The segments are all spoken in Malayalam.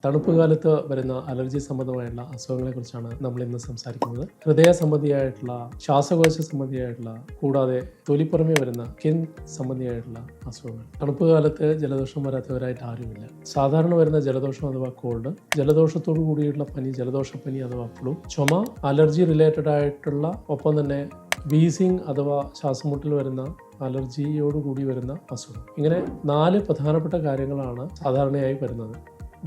തണുപ്പ് കാലത്ത് വരുന്ന അലർജി സംബന്ധമായിട്ടുള്ള അസുഖങ്ങളെക്കുറിച്ചാണ് നമ്മൾ ഇന്ന് സംസാരിക്കുന്നത്. ഹൃദയ സംബന്ധിയായിട്ടുള്ള, ശ്വാസകോശ സംബന്ധിയായിട്ടുള്ള, കൂടാതെ തൊലിപ്പുറമേ വരുന്ന സ്കിൻ സംബന്ധിയായിട്ടുള്ള അസുഖങ്ങൾ. തണുപ്പ് കാലത്ത് ജലദോഷം വരാത്തവരായിട്ട് ആരുമില്ല. സാധാരണ വരുന്ന ജലദോഷം അഥവാ കോൾഡ്, ജലദോഷത്തോടു കൂടിയുള്ള പനി, ജലദോഷപ്പനി അഥവാ ഫ്ലൂ, ചുമ, അലർജി റിലേറ്റഡ് ആയിട്ടുള്ള, ഒപ്പം തന്നെ വീസിങ് അഥവാ ശ്വാസമുട്ടൽ വരുന്ന അലർജിയോടുകൂടി വരുന്ന അസുഖം. ഇങ്ങനെ 4 പ്രധാനപ്പെട്ട കാര്യങ്ങളാണ് സാധാരണയായി വരുന്നത്.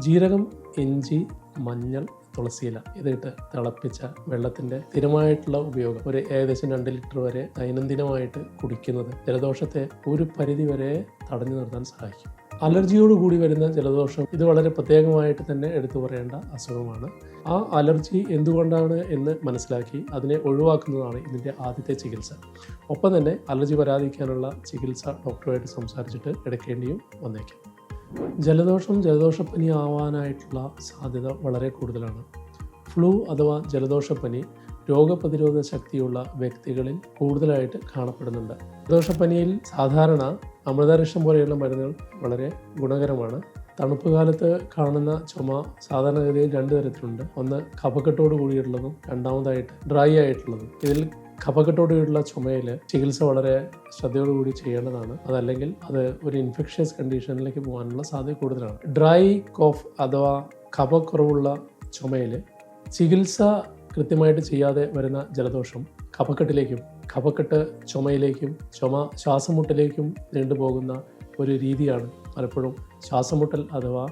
ജീരകം, ഇഞ്ചി, മഞ്ഞൾ, തുളസിയില ഇതിട്ട് തിളപ്പിച്ച വെള്ളത്തിൻ്റെ സ്ഥിരമായിട്ടുള്ള ഉപയോഗം ഒരു ഏകദേശം 2 ലിറ്റർ വരെ ദൈനംദിനമായിട്ട് കുടിക്കുന്നത് ജലദോഷത്തെ ഒരു പരിധി വരെ തടഞ്ഞു നിർത്താൻ സഹായിക്കും. അലർജിയോടുകൂടി വരുന്ന ജലദോഷം ഇത് വളരെ പ്രത്യേകമായിട്ട് തന്നെ എടുത്തു പറയേണ്ട അസുഖമാണ്. ആ അലർജി എന്തുകൊണ്ടാണ് എന്ന് മനസ്സിലാക്കി അതിനെ ഒഴിവാക്കുന്നതാണ് ഇതിൻ്റെ ആദ്യത്തെ ചികിത്സ. ഒപ്പം തന്നെ അലർജി വരാതിരിക്കാനുള്ള ചികിത്സ ഡോക്ടറുമായിട്ട് സംസാരിച്ചിട്ട് എടുക്കേണ്ടിയും വന്നേക്കാം. ജലദോഷപ്പനി ആവാനായിട്ടുള്ള സാധ്യത വളരെ കൂടുതലാണ്. ഫ്ലൂ അഥവാ ജലദോഷപ്പനി രോഗപ്രതിരോധ ശക്തിയുള്ള വ്യക്തികളിൽ കൂടുതലായിട്ട് കാണപ്പെടുന്നുണ്ട്. ജലദോഷപ്പനിയിൽ സാധാരണ അമൃതാരിഷ്ടം പോലെയുള്ള മരുന്നുകൾ വളരെ ഗുണകരമാണ്. തണുപ്പ് കാലത്ത് കാണുന്ന ചുമ സാധാരണഗതിയിൽ 2 തരത്തിലുണ്ട്. ഒന്ന് കഫക്കെട്ടോട് കൂടിയിട്ടുള്ളതും രണ്ടാമതായിട്ട് ഡ്രൈ ആയിട്ടുള്ളതും. ഇതിൽ കഫക്കെട്ടോടുകൂടിയുള്ള ചുമയിൽ ചികിത്സ വളരെ ശ്രദ്ധയോടുകൂടി ചെയ്യേണ്ടതാണ്. അതല്ലെങ്കിൽ അത് ഒരു ഇൻഫെക്ഷ്യസ് കണ്ടീഷനിലേക്ക് പോകാനുള്ള സാധ്യത കൂടുതലാണ്. ഡ്രൈ കോഫ് അഥവാ കഫക്കുറവുള്ള ചുമയിൽ ചികിത്സ കൃത്യമായിട്ട് ചെയ്യാതെ വരുന്ന ജലദോഷം കഫക്കെട്ടിലേക്കും, കഫക്കെട്ട് ചുമയിലേക്കും, ചുമ ശ്വാസമുട്ടലേക്കും നീണ്ടുപോകുന്ന ഒരു രീതിയാണ് പലപ്പോഴും ശ്വാസമുട്ടൽ അഥവാ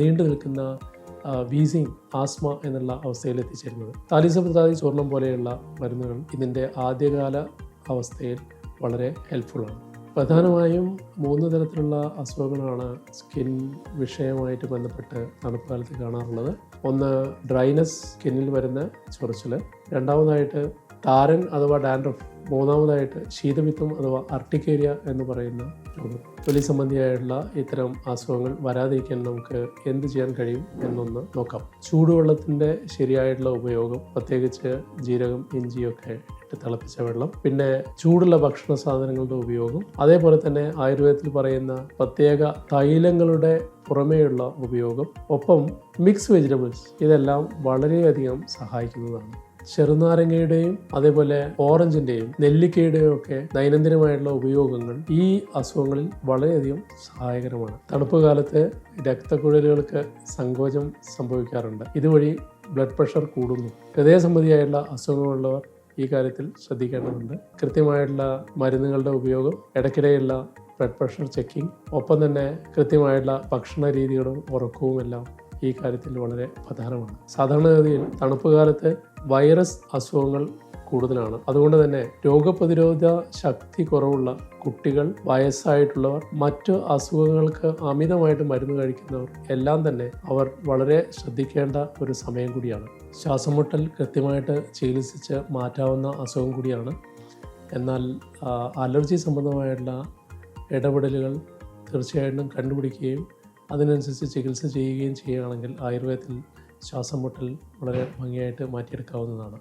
നീണ്ടു നിൽക്കുന്ന വീസിങ്, ആസ്മ എന്നുള്ള അവസ്ഥയിൽ എത്തിച്ചേരുന്നത്. താലിസബത്താതി ചൂർണം പോലെയുള്ള മരുന്നുകൾ ഇതിൻ്റെ ആദ്യകാല അവസ്ഥയിൽ വളരെ ഹെൽപ്ഫുള്ളാണ്. പ്രധാനമായും 3 തരത്തിലുള്ള അസുഖങ്ങളാണ് സ്കിൻ വിഷയമായിട്ട് ബന്ധപ്പെട്ട് തണുപ്പ് കാലത്ത് കാണാറുള്ളത്. ഒന്ന് ഡ്രൈനസ്, സ്കിന്നിൽ വരുന്ന ചൊറിച്ചിൽ. രണ്ടാമതായിട്ട് താരൻ അഥവാ ഡാൻഡ്രഫ്. മൂന്നാമതായിട്ട് ശീതപിത്തം അഥവാ അർട്ടിക്കേരിയ എന്ന് പറയുന്ന രോഗം. തൊലി സംബന്ധിയായിട്ടുള്ള ഇത്തരം അസുഖങ്ങൾ വരാതിരിക്കാൻ നമുക്ക് എന്ത് ചെയ്യാൻ കഴിയും എന്നൊന്ന് നോക്കാം. ചൂടുവെള്ളത്തിൻ്റെ ശരിയായിട്ടുള്ള ഉപയോഗം, പ്രത്യേകിച്ച് ജീരകം, ഇഞ്ചിയൊക്കെ ഇട്ട് തിളപ്പിച്ച വെള്ളം, പിന്നെ ചൂടുള്ള ഭക്ഷണ സാധനങ്ങളുടെ ഉപയോഗം, അതേപോലെ തന്നെ ആയുർവേദത്തിൽ പറയുന്ന പ്രത്യേക തൈലങ്ങളുടെ പുറമേയുള്ള ഉപയോഗം, ഒപ്പം മിക്സ് വെജിറ്റബിൾസ് ഇതെല്ലാം വളരെയധികം സഹായിക്കുന്നതാണ്. ചെറുനാരങ്ങയുടെയും അതേപോലെ ഓറഞ്ചിൻ്റെയും നെല്ലിക്കയുടെയും ഒക്കെ ദൈനംദിനമായിട്ടുള്ള ഉപയോഗങ്ങൾ ഈ അസുഖങ്ങളിൽ വളരെയധികം സഹായകരമാണ്. തണുപ്പ് കാലത്ത് രക്തക്കുഴലുകൾക്ക് സങ്കോചം സംഭവിക്കാറുണ്ട്. ഇതുവഴി ബ്ലഡ് പ്രഷർ കൂടുന്നു. ഹൃദയ സംബന്ധിയായിട്ടുള്ള അസുഖങ്ങളുള്ളവർ ഈ കാര്യത്തിൽ ശ്രദ്ധിക്കേണ്ടതുണ്ട്. കൃത്യമായിട്ടുള്ള മരുന്നുകളുടെ ഉപയോഗം, ഇടയ്ക്കിടെയുള്ള ബ്ലഡ് പ്രഷർ ചെക്കിംഗ്, ഒപ്പം തന്നെ കൃത്യമായിട്ടുള്ള ഭക്ഷണ രീതികളും ഉറക്കവും എല്ലാം ഈ കാര്യത്തിൽ വളരെ പ്രധാനമാണ്. സാധാരണഗതിയിൽ തണുപ്പ് കാലത്ത് വൈറസ് അസുഖങ്ങൾ കൂടുതലാണ്. അതുകൊണ്ട് തന്നെ രോഗപ്രതിരോധ ശക്തി കുറവുള്ള കുട്ടികൾ, വയസ്സായിട്ടുള്ളവർ, മറ്റു അസുഖങ്ങൾക്ക് അമിതമായിട്ട് മരുന്ന് കഴിക്കുന്നവർ എല്ലാം തന്നെ അവർ വളരെ ശ്രദ്ധിക്കേണ്ട ഒരു സമയം കൂടിയാണ്. ശ്വാസമുട്ടൽ കൃത്യമായിട്ട് ചികിത്സിച്ച് മാറ്റാവുന്ന അസുഖം കൂടിയാണ്. എന്നാൽ അലർജി സംബന്ധമായിട്ടുള്ള ഇടപെടലുകൾ തീർച്ചയായിട്ടും കണ്ടുപിടിക്കുകയും അതിനനുസരിച്ച് ചികിത്സ ചെയ്യുകയും ചെയ്യുകയാണെങ്കിൽ ആയുർവേദത്തിൽ ശ്വാസമുട്ടൽ വളരെ ഭംഗിയായിട്ട് മാറ്റിയെടുക്കാവുന്നതാണ്.